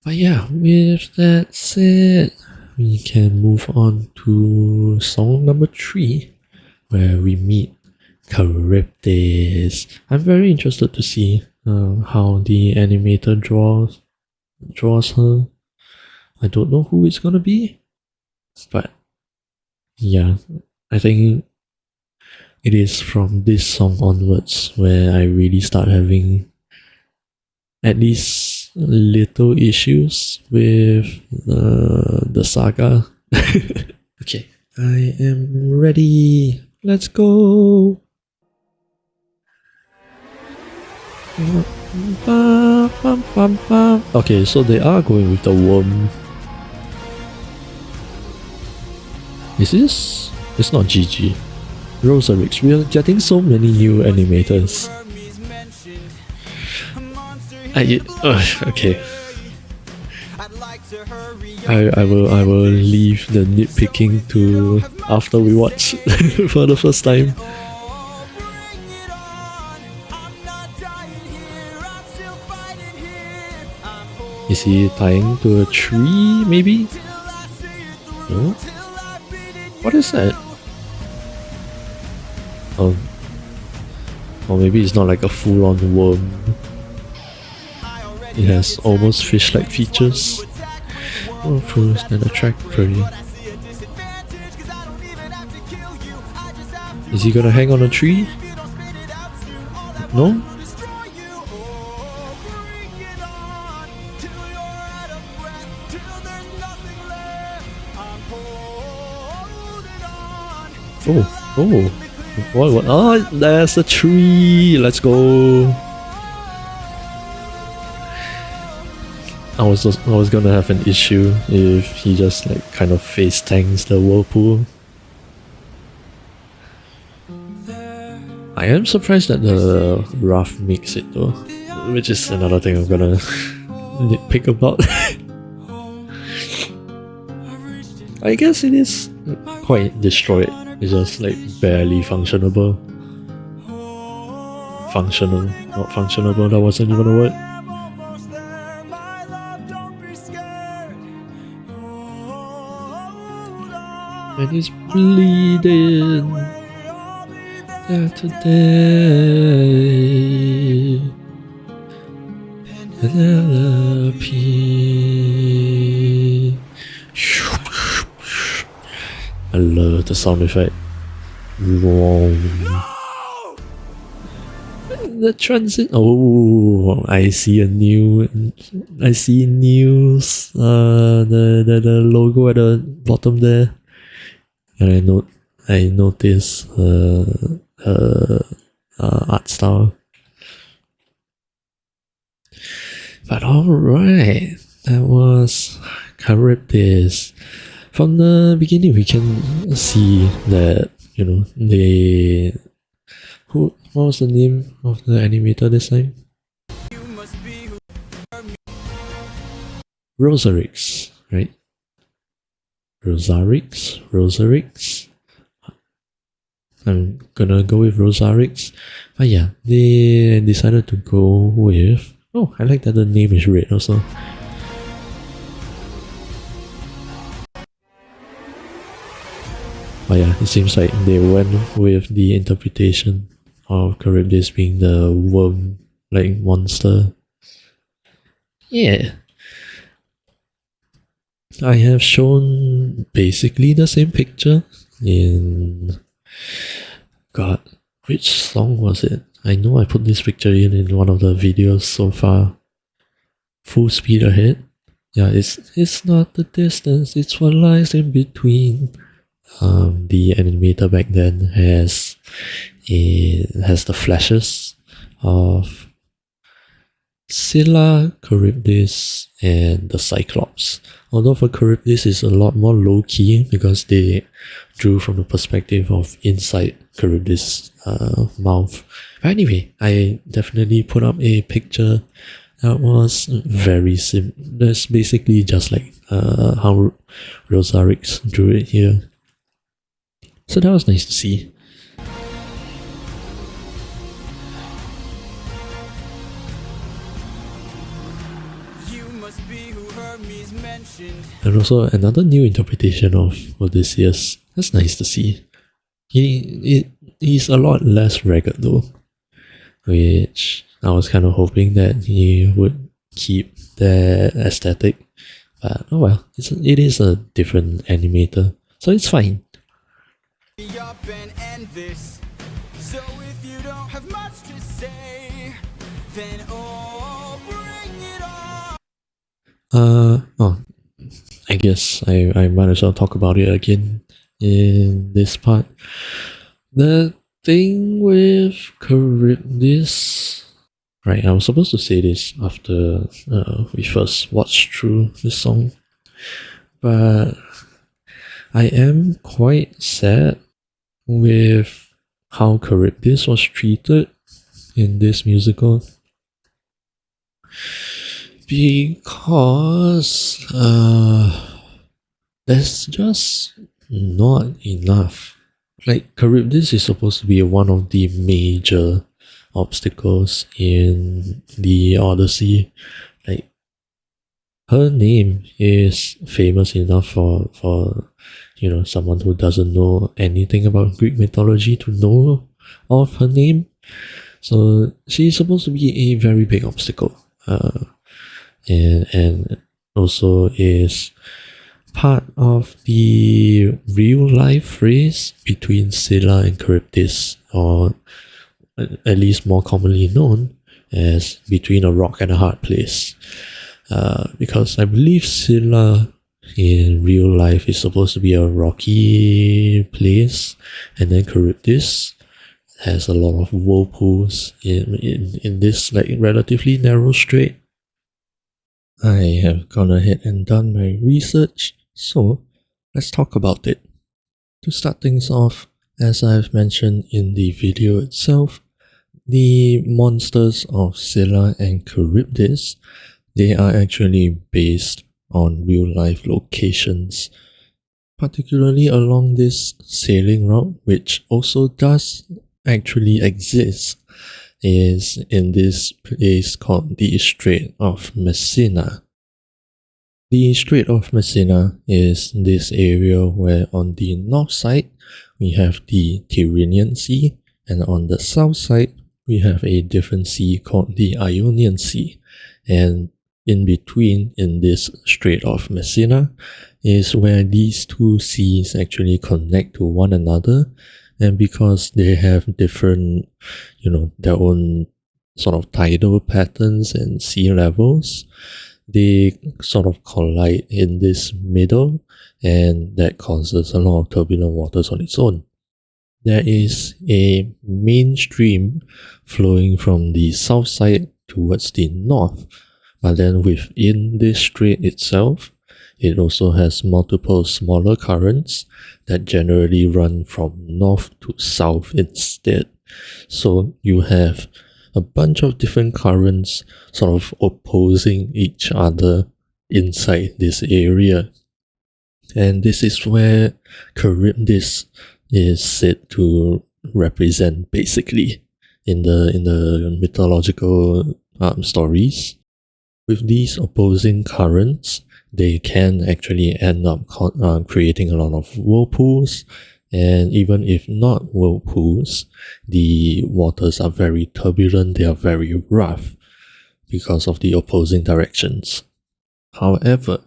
But yeah, with that said, we can move on to song number 3, where we meet Charybdis. I'm very interested to see how the animator draws her. I don't know who it's gonna be, but yeah, I think it is from this song onwards where I really start having at least little issues with the saga. Okay, I am ready. Let's go. Okay, so they are going with the worm. Is this? It's not GG. Roserix, we are getting so many new animators. Okay. I will leave the nitpicking to after we watch for the first time. Is he tying to a tree, maybe? No? What is that? Oh. Or maybe it's not like a full-on worm. It has almost fish-like features. More pros than attract prey. Is he gonna hang on a tree? No? Oh. What? Oh, there's a tree! Let's go! I was gonna have an issue if he just like kind of face tanks the whirlpool. I am surprised that the Ruff makes it though, which is another thing I'm gonna nitpick about. I guess it is quite destroyed. It's just like barely functionable. Functional, not functionable, that wasn't even a word. And he's bleeding there today. Penelope. I love the sound effect. The transit. Oh, I see news. The logo at the bottom there. And I notice art style. But alright, that was Charybdis. From the beginning we can see that, you know, what was the name of the animator this time? Roserix, right? Roserix. I'm gonna go with Roserix. But yeah, they decided to go with... Oh, I like that the name is red also. But yeah, it seems like they went with the interpretation of Charybdis being the worm-like monster. Yeah. I have shown basically the same picture in... God, which song was it? I know I put this picture in one of the videos so far. Full Speed Ahead. Yeah, it's not the distance, it's what lies in between. The animator back then has the flashes of Scylla, Charybdis, and the Cyclops. Although for Charybdis is a lot more low-key because they drew from the perspective of inside Charybdis' mouth. But anyway, I definitely put up a picture that was very simple. That's basically just like how Roserix drew it here. So that was nice to see. You must be And also another new interpretation of Odysseus. That's nice to see. He's a lot less ragged though, which I was kind of hoping that he would keep that aesthetic. But oh well, it is a different animator, so it's fine. So if you don't have much to say, then bring it on. I guess I might as well talk about it again in this part. The thing with Charybdis, right? I was supposed to say this after we first watched through this song, but I am quite sad with how Charybdis was treated in this musical, because there's just not enough. Like, Charybdis is supposed to be one of the major obstacles in the Odyssey. Like, her name is famous enough for someone who doesn't know anything about Greek mythology to know of her name. So she's supposed to be a very big obstacle. And also is part of the real life race between Scylla and Charybdis, or at least more commonly known as between a rock and a hard place. Because I believe Scylla in real life is supposed to be a rocky place, and then Charybdis has a lot of whirlpools in this like relatively narrow strait. I have gone ahead and done my research, so let's talk about it. To start things off, as I've mentioned in the video itself, the monsters of Scylla and Charybdis, they are actually based on real life locations, particularly along this sailing route, which also does actually exist, is in this place called the Strait of Messina. The Strait of Messina is this area where on the north side we have the Tyrrhenian Sea, and on the south side we have a different sea called the Ionian Sea. And in between, in this Strait of Messina, is where these two seas actually connect to one another. And because they have different, their own sort of tidal patterns and sea levels, they sort of collide in this middle, and that causes a lot of turbulent waters on its own. There is a main stream flowing from the south side towards the north, but then within this strait itself, it also has multiple smaller currents that generally run from north to south instead. So you have a bunch of different currents sort of opposing each other inside this area. And this is where Charybdis is said to represent, basically, in the mythological stories. With these opposing currents, they can actually end up creating a lot of whirlpools, and even if not whirlpools, the waters are very turbulent, they are very rough because of the opposing directions. However,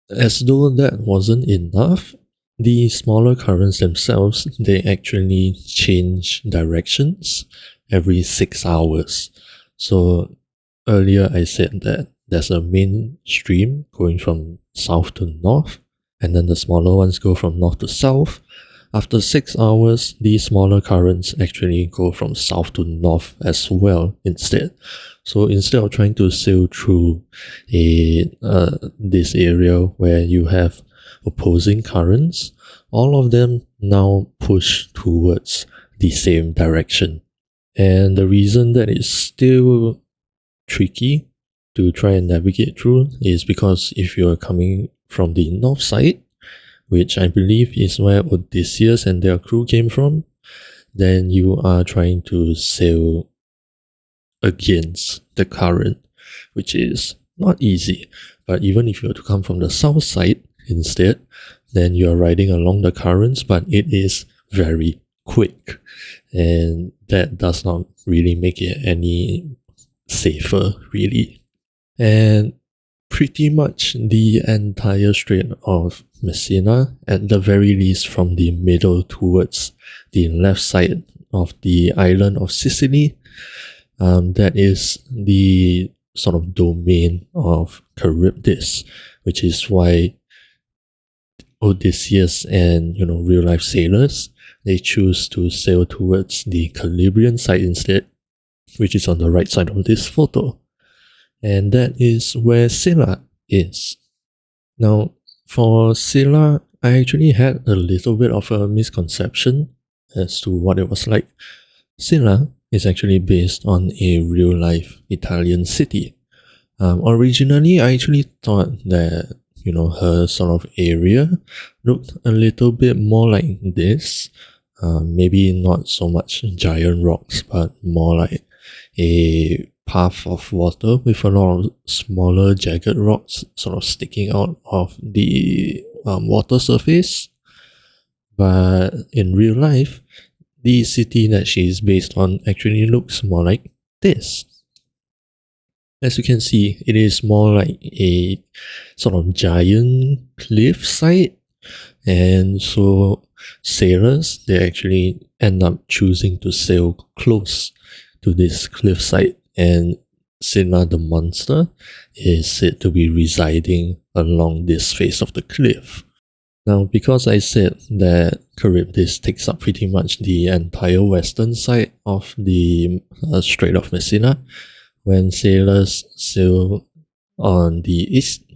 as though that wasn't enough, the smaller currents themselves, they actually change directions every 6 hours. So earlier I said that there's a main stream going from south to north, and then the smaller ones go from north to south. After 6 hours, these smaller currents actually go from south to north as well instead. So instead of trying to sail through this area where you have opposing currents, all of them now push towards the same direction. And the reason that it's still tricky to try and navigate through is because if you're coming from the north side, which I believe is where Odysseus and their crew came from, then you are trying to sail against the current, which is not easy. But even if you were to come from the south side instead, then you are riding along the currents, but it is very quick. And that does not really make it any safer, really. And pretty much the entire Strait of Messina, at the very least from the middle towards the left side of the island of Sicily, that is the sort of domain of Charybdis, which is why Odysseus and real life sailors, they choose to sail towards the Calabrian side instead, which is on the right side of this photo. And that is where Scylla is. Now, for Scylla, I actually had a little bit of a misconception as to what it was like. Scylla is actually based on a real-life Italian city. Originally, I actually thought that, her sort of area looked a little bit more like this. Maybe not so much giant rocks, but more like a path of water with a lot of smaller jagged rocks sort of sticking out of the water surface. But in real life, the city that she is based on actually looks more like this. As you can see, it is more like a sort of giant cliffside, and so sailors, they actually end up choosing to sail close to this cliffside, and Scylla the monster is said to be residing along this face of the cliff. Now, because I said that Charybdis takes up pretty much the entire western side of the Strait of Messina, when sailors sail on the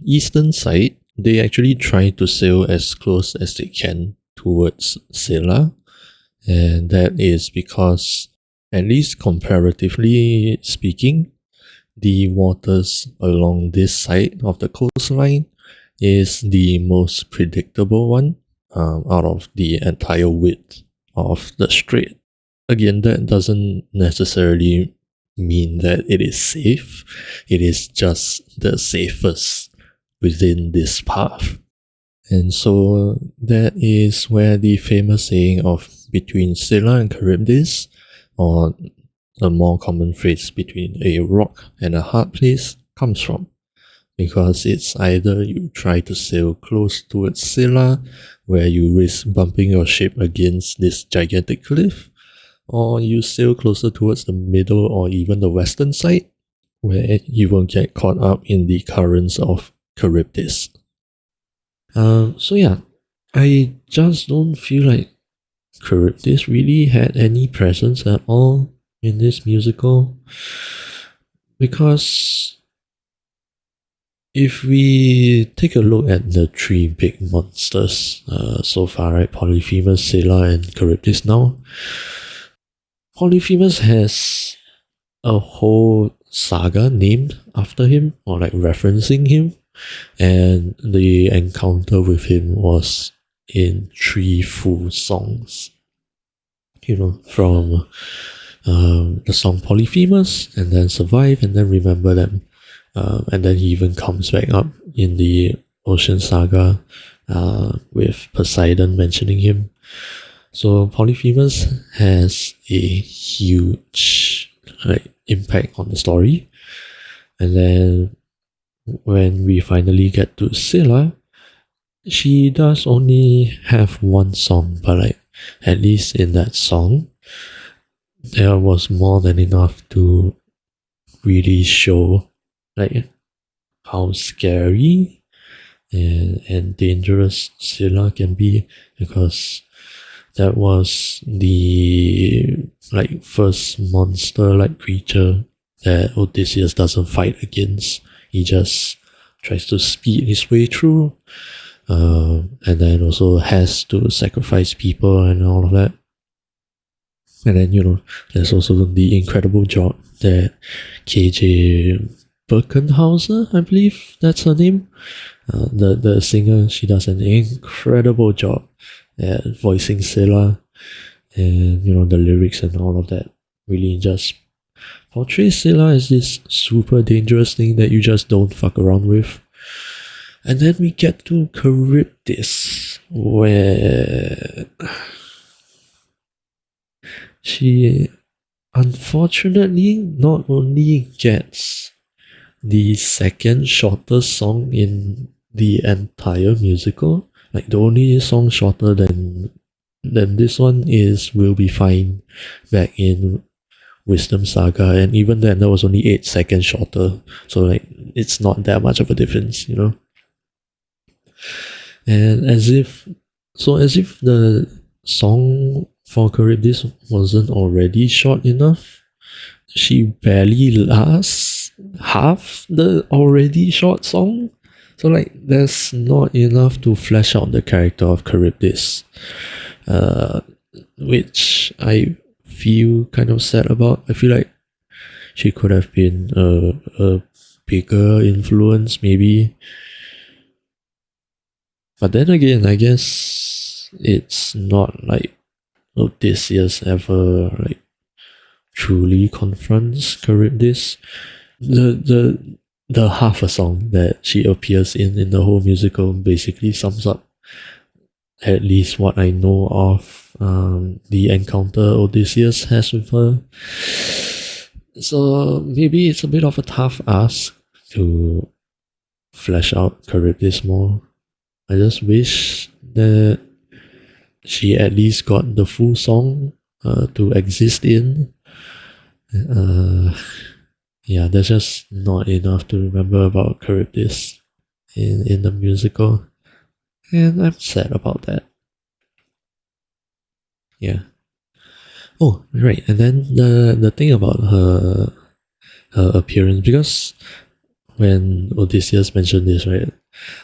eastern side, they actually try to sail as close as they can towards Scylla, and that is because, at least comparatively speaking, the waters along this side of the coastline is the most predictable one out of the entire width of the strait. Again, that doesn't necessarily mean that it is safe. It is just the safest within this path. And so that is where the famous saying of between Scylla and Charybdis, or a more common phrase between a rock and a hard place, comes from. Because it's either you try to sail close towards Scylla, where you risk bumping your ship against this gigantic cliff, or you sail closer towards the middle or even the western side, where you will get caught up in the currents of Charybdis. So yeah, I just don't feel like Charybdis really had any presence at all in this musical, because if we take a look at the three big monsters so far, right, Polyphemus, Scylla, and Charybdis now, Polyphemus has a whole saga named after him, or like referencing him, and the encounter with him was in 3 full songs. From the song Polyphemus, and then Survive, and then Remember Them. And then he even comes back up in the Ocean Saga with Poseidon mentioning him. So Polyphemus has a huge impact on the story. And then when we finally get to Scylla, she does only have one song, but at least in that song, there was more than enough to really show how scary and dangerous Scylla can be, because that was the first monster creature that Odysseus doesn't fight against. He just tries to speed his way through, and then also has to sacrifice people and all of that. And then there's also the incredible job that KJ Birkenhauser, I believe that's her name, the singer. She does an incredible job at voicing Scylla, and the lyrics and all of that really just portrays Scylla as this super dangerous thing that you just don't fuck around with. And then we get to Charybdis, where she unfortunately not only gets the second shortest song in the entire musical, like the only song shorter than this one is We'll Be Fine back in Wisdom Saga, and even then that was only 8 seconds shorter, so like it's not that much of a difference, you know. And as if the song for Charybdis wasn't already short enough, she barely lasts half the already short song. So like there's not enough to flesh out the character of Charybdis, which I feel kind of sad about. I feel like she could have been a bigger influence maybe. But then again, I guess it's not like Odysseus ever like truly confronts Charybdis. The half a song that she appears in the whole musical basically sums up at least what I know of the encounter Odysseus has with her. So maybe it's a bit of a tough ask to flesh out Charybdis more. I just wish that she at least got the full song to exist in. Yeah, there's just not enough to remember about Charybdis in the musical. And I'm sad about that. Yeah. Oh, right. And then the thing about her appearance, because when Odysseus mentioned this, right?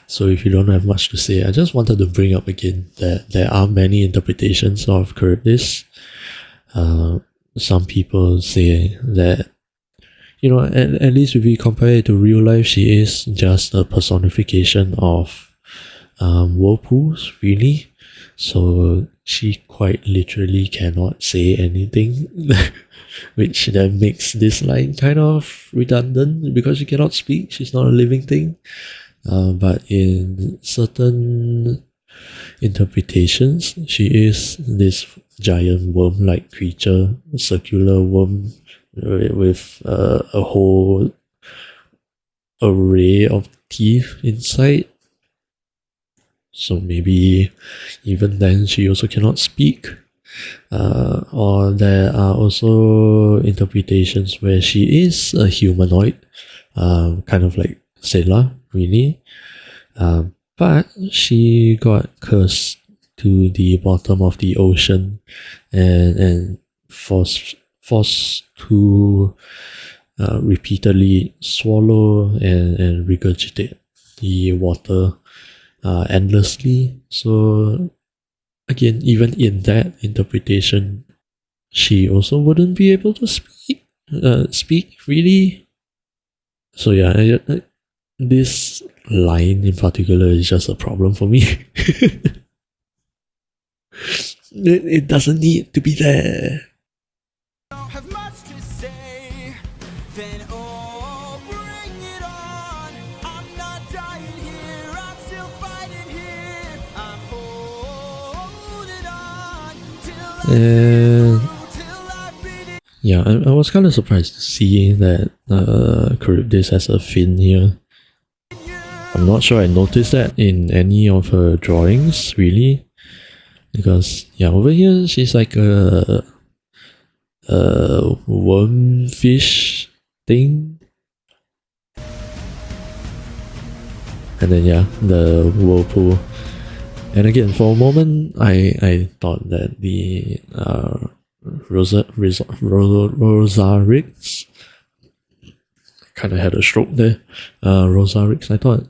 So if you don't have much to say, I just wanted to bring up again that there are many interpretations of Charybdis. Some people say that, you know, at least if we compare it to real life, she is just a personification of whirlpools, really. So she quite literally cannot say anything, which then makes this line kind of redundant because she cannot speak. She's not a living thing. But in certain interpretations, she is this giant worm-like creature, a circular worm with a whole array of teeth inside. So maybe even then she also cannot speak. Or there are also interpretations where she is a humanoid, kind of like Scylla, really. But she got cursed to the bottom of the ocean and forced to repeatedly swallow and regurgitate the water endlessly. So again, even in that interpretation, she also wouldn't be able to speak really. So yeah, this line in particular is just a problem for me. It doesn't need to be there. Have much to say, then oh, bring it on. I'm not dying here, I'm still fighting here. I'm holding on till I beat it. Yeah, I was kind of surprised to see that Charybdis has a fin here. I'm not sure I noticed that in any of her drawings, really. Because, yeah, over here she's like a wormfish thing. And then, yeah, the whirlpool. And again, for a moment, I thought that the Rosarix kind of had a stroke there. Rosarix, I thought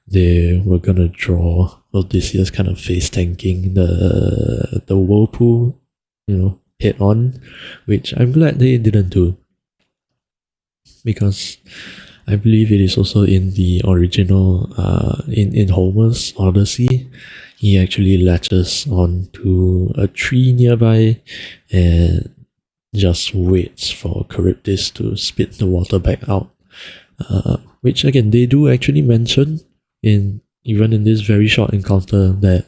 they were gonna draw Odysseus kind of face tanking the whirlpool, you know, head on, which I'm glad they didn't do, because I believe it is also in the original in Homer's Odyssey. He actually latches onto a tree nearby and just waits for Charybdis to spit the water back out. Which again they do actually mention even in this very short encounter that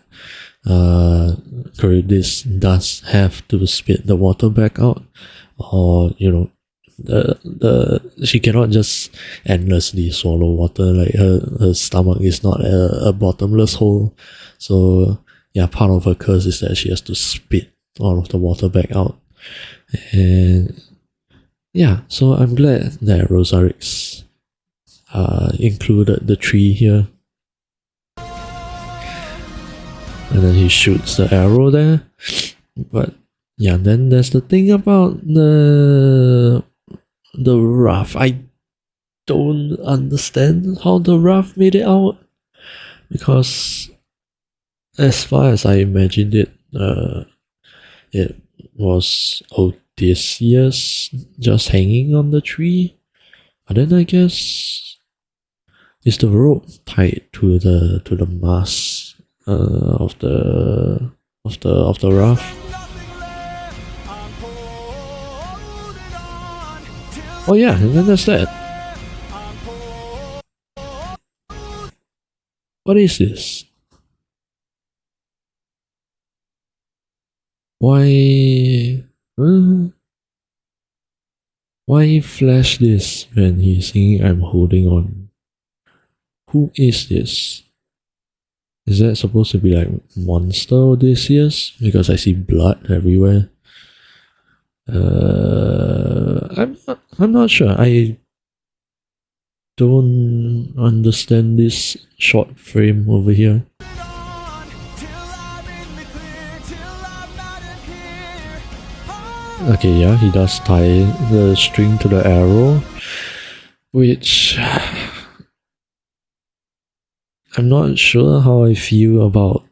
Charybdis does have to spit the water back out, or she cannot just endlessly swallow water. Like her stomach is not a bottomless hole. So yeah, part of her curse is that she has to spit all of the water back out. And yeah, so I'm glad that Rosarix included the tree here. And then he shoots the arrow there. But yeah, then there's the thing about the raft. I don't understand how the raft made it out, because as far as I imagined it was Odysseus just hanging on the tree. But then I guess is the rope tied to the mast of the raft? Oh yeah, and then there's that. What is this? Why flash this when he's singing I'm holding on? Who is this? Is that supposed to be like Monster Odysseus? Because I see blood everywhere. I'm not sure. I don't understand this short frame over here. Okay, yeah, he does tie the string to the arrow, which I'm not sure how I feel about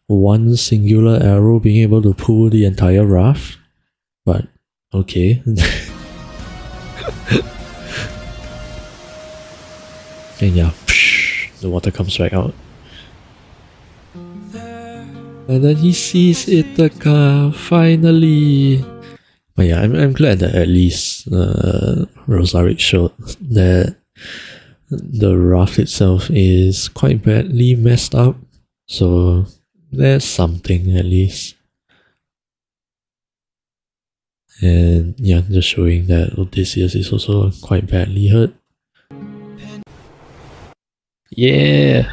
one singular arrow being able to pull the entire raft, but okay. And yeah, the water comes right out. And then he sees Ithaca, finally. But yeah, I'm glad that at least Rosarix showed that the raft itself is quite badly messed up. So there's something at least. And yeah, just showing that Odysseus is also quite badly hurt. Yeah!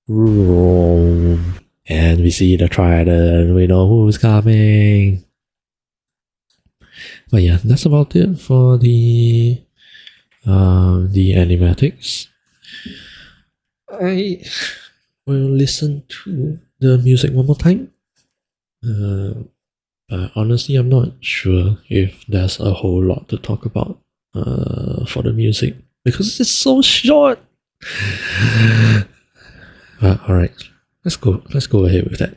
Rome. And we see the trident, we know who's coming. But yeah, that's about it for the animatics. I will listen to the music one more time. But honestly, I'm not sure if there's a whole lot to talk about for the music, because it's so short. But alright, let's go ahead with that.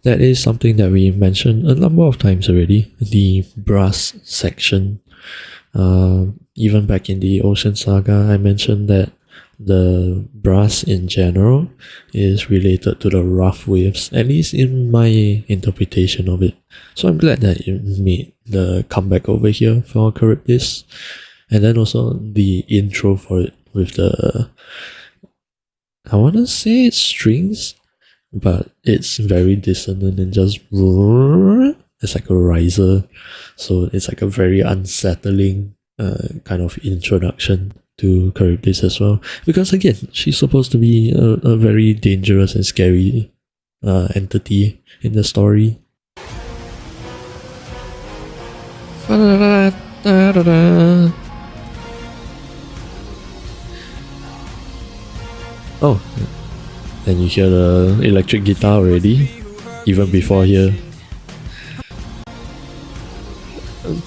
That is something that we mentioned a number of times already, the brass section. Even back in the Ocean Saga, I mentioned that the brass in general is related to the rough waves, at least in my interpretation of it. So I'm glad that it made the comeback over here for Charybdis. And then also the intro for it with the, I want to say it's strings, but it's very dissonant and just, it's like a riser. So it's like a very unsettling kind of introduction to Charybdis as well. Because again, she's supposed to be a very dangerous and scary entity in the story. Oh, and you hear the electric guitar already, even before here.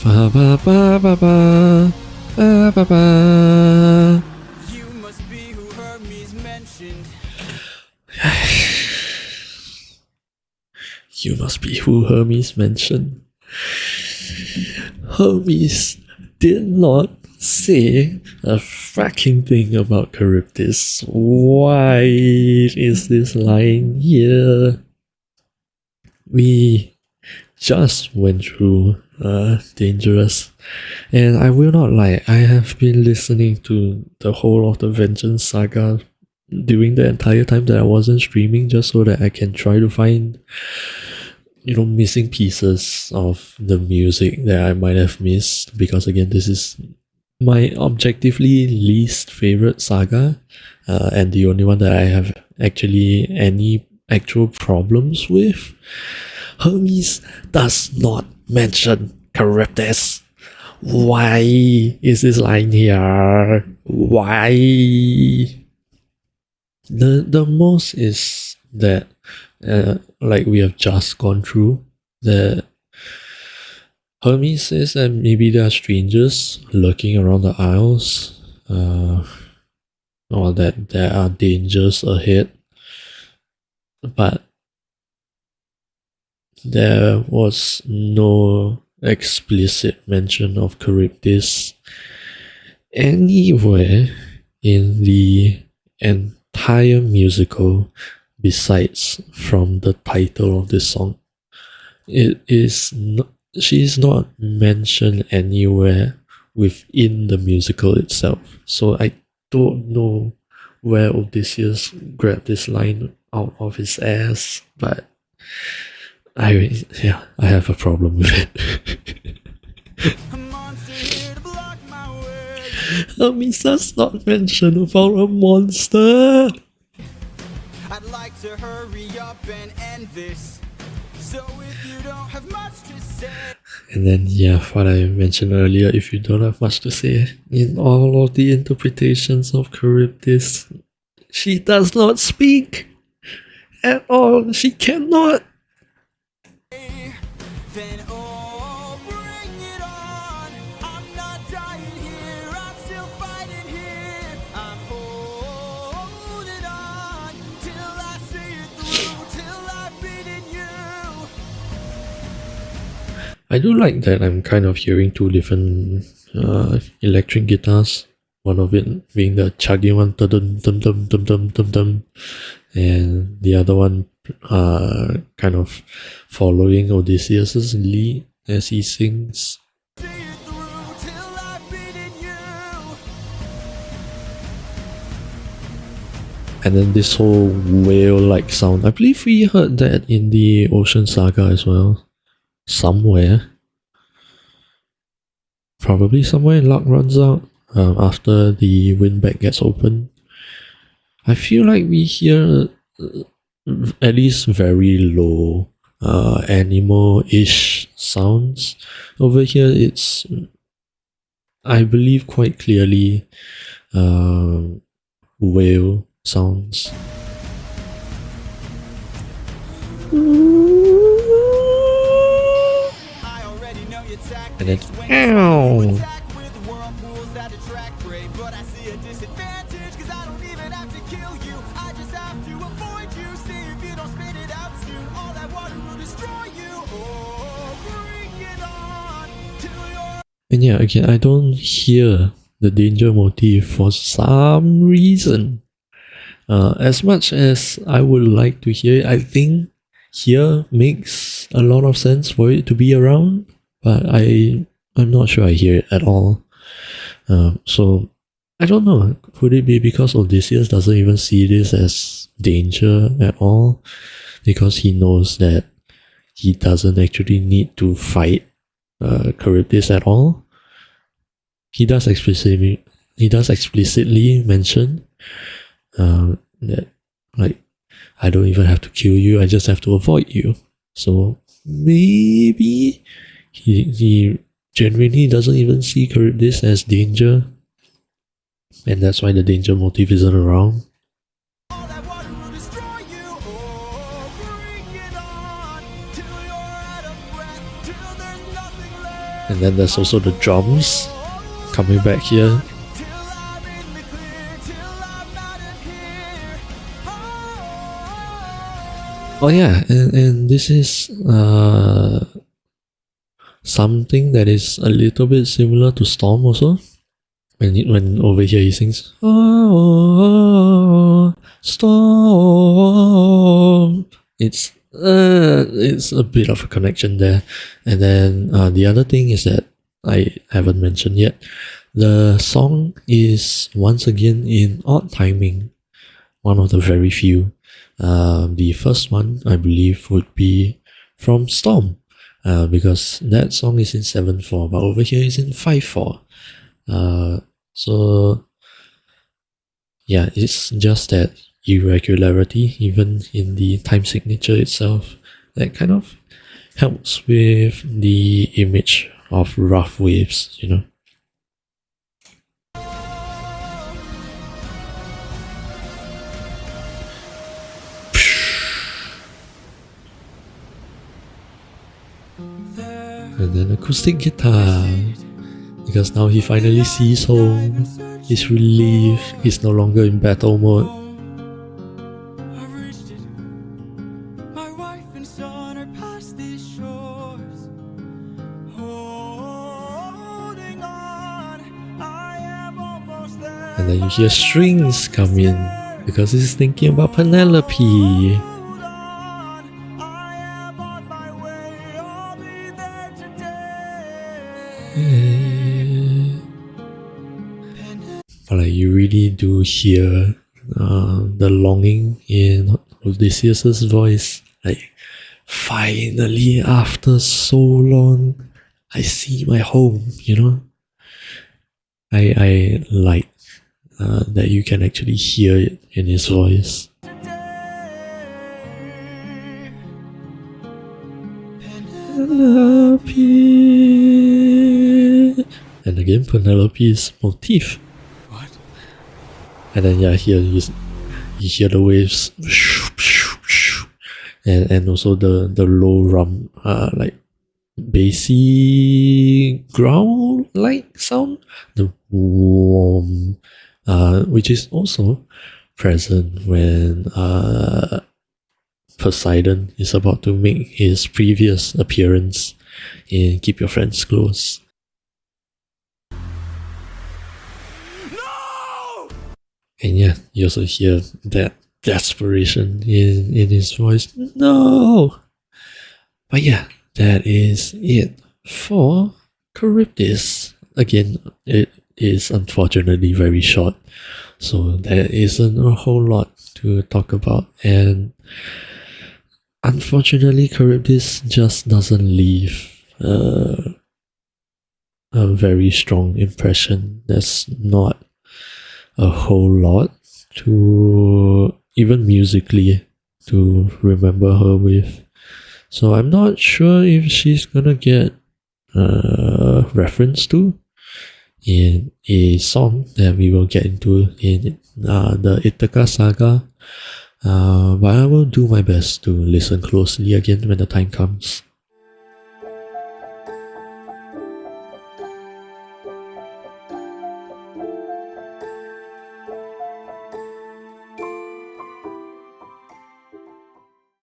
Ba ba ba ba ba ba ba ba. You must be who Hermes mentioned. You must be who Hermes mentioned. Hermes did not say a fucking thing about Charybdis. Why is this line here? we just went through Dangerous, and I will not lie, I have been listening to the whole of the Vengeance saga during the entire time that I wasn't streaming, just so that I can try to find missing pieces of the music that I might have missed, because again, this is my objectively least favorite saga, and the only one that I have actually any actual problems with. Hermes does not mention Charybdis. Why is this line here? Why? The most is that, like we have just gone through, the Hermes says that maybe there are strangers lurking around the isles, or that there are dangers ahead, but there was no explicit mention of Charybdis anywhere in the entire musical besides from the title of this song. It is not, she is not mentioned anywhere within the musical itself. So I don't know where Odysseus grabbed this line out of his ass, but I have a problem with it. A monster here to block my way. Hermes does not mention about a monster. I'd like to hurry up and end this. So if you don't have much to say, And then, what I mentioned earlier, if you don't have much to say, in all of the interpretations of Charybdis, she does not speak at all. She cannot. then oh, bring it on. I'm not dying here, I'm still fighting here. I'm holding on till I see it through, till I've beaten you. I do like that I'm kind of hearing two different electric guitars. One of it being the chugging one, dum dum dum dum dum dum dum, and the other one kind of following Odysseus's lead as he sings. See it through till I've beaten you. And then this whole whale-like sound, I believe we heard that in the Ocean Saga as well. Somewhere. Probably somewhere in Luck Runs Out, after the windbag gets open. I feel like we hear at least very low animal-ish sounds. Over here it's, I believe, quite clearly whale sounds. I already know your And then, tactics when ow. you attack with whirlpools that attract prey. But I see a disadvantage, cause I don't even have to kill you. I just have to avoid you. See if you don't spit it out soon, all that water will destroy you. Oh, bring it on till you're And again, I don't hear the danger motif for some reason. As much as I would like to hear it, I think here makes a lot of sense for it to be around, but I'm not sure I hear it at all. So I don't know. Could it be because Odysseus doesn't even see this as danger at all? Because he knows that he doesn't actually need to fight Charybdis at all? He does explicitly mention that, like, I don't even have to kill you, I just have to avoid you. So maybe he genuinely doesn't even see Charybdis as danger, and that's why the danger motif isn't around. all that water will destroy you. Oh, bring it on till you're out of breath, till there's nothing left. And then there's also the drums coming back here. Till I'm in the clear, till I'm not in here. Oh yeah, and this is something that is a little bit similar to Storm also. When over here he sings, oh, Storm. It's It's a bit of a connection there. And then the other thing is that I haven't mentioned yet. The song is once again in odd timing, one of the very few. The first one, I believe, would be from Storm, because that song is in 7/4, but over here is in 5/4. So yeah, it's just that irregularity, even in the time signature itself, that kind of helps with the image of rough waves, you know. And then acoustic guitar, because now he finally sees home. He's relieved. He's no longer in battle mode. I've reached it. My wife and son are past these shores. Holding on, I am almost there. And then you hear strings come in, because he's thinking about Penelope. Hold on, I am on my way. I'll be there today. But like, you really do hear the longing in Odysseus' voice. Like, finally, after so long, I see my home, you know? I like that you can actually hear it in his voice. Penelope. And again, Penelope's motif. What? And then yeah, here you hear the waves, and also the low rum, like bassy growl like sound, the warm, which is also present when Poseidon is about to make his previous appearance in Keep Your Friends Close. No! And yeah, you also hear that desperation in his voice. No! But yeah, that is it for Charybdis. Again, it is unfortunately very short, so there isn't a whole lot to talk about. And unfortunately, Charybdis just doesn't leave a very strong impression. There's not a whole lot to, even musically, to remember her with. So I'm not sure if she's gonna get reference to in a song that we will get into in the Ithaca saga. But I will do my best to listen closely again when the time comes.